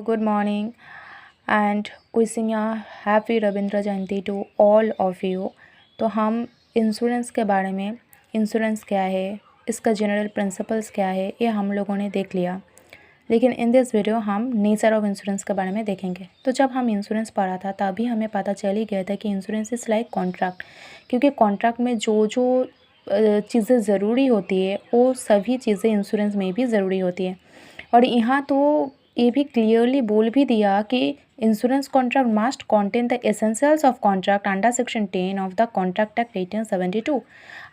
good morning and wishing a happy Ravindra Jayanti to all of you। तो हम insurance के बारे में, इंश्योरेंस क्या है, इसका जनरल प्रिंसिपल्स क्या है, ये हम लोगों ने देख लिया। लेकिन इन दिस वीडियो हम नेचर ऑफ इंश्योरेंस के बारे में देखेंगे। तो जब हम इंश्योरेंस पढ़ा था तभी हमें पता चल ही गया था कि इंश्योरेंस इज़ लाइक कॉन्ट्रैक्ट, क्योंकि कॉन्ट्रैक्ट में जो जो चीज़ें ज़रूरी होती है वो सभी चीज़ें इंश्योरेंस में भी ज़रूरी होती है। और यहाँ तो ये भी क्लियरली बोल भी दिया कि insurance contract must contain the essentials of contract under section 10 of the contract act 1872।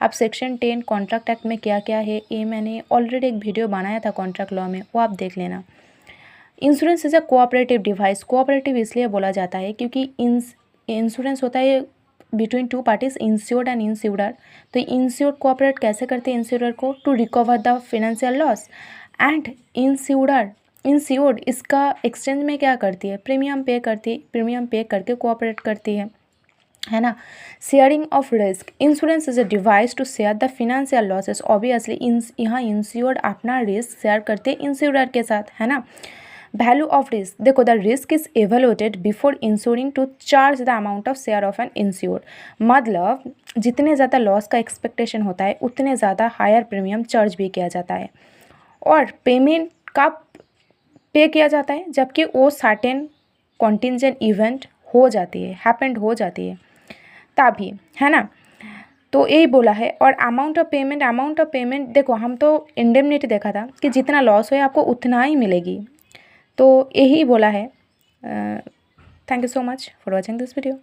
अब सेक्शन 10 कॉन्ट्रैक्ट एक्ट में क्या क्या है ये मैंने ऑलरेडी एक वीडियो बनाया था कॉन्ट्रैक्ट लॉ में, वो आप देख लेना। Insurance is a cooperative device. Cooperative इसलिए बोला जाता है क्योंकि इंश्योरेंस होता है between two parties, insured and insurer. तो इंश्योर्ड कोऑपरेट कैसे करते हैं इंश्योरर को to recover the financial loss, and insured इसका एक्सचेंज में क्या करती है, प्रीमियम पे करती है, प्रीमियम पे करके कोऑपरेट करती है ना। Sharing of risk. Insurance is a device to share the financial losses. Obviously यहाँ इंश्योर्ड अपना रिस्क शेयर करते हैं इंश्योरर के साथ, है ना। Value of risk. देखो, the risk is evaluated before insuring to charge the amount of share of an insured. मतलब जितने ज़्यादा लॉस का एक्सपेक्टेशन होता है उतने ज़्यादा हायर प्रीमियम चार्ज भी किया जाता है। और पेमेंट कब पे किया जाता है, जबकि वो सर्टेन कॉन्टिजेंट इवेंट हो जाती है, हैपेंड हो जाती है तभी, है ना। तो यही बोला है। और अमाउंट ऑफ पेमेंट देखो, हम तो इंडेमनिटी देखा था कि जितना लॉस हो आपको उतना ही मिलेगी, तो यही बोला है। Thank you so much for watching this video.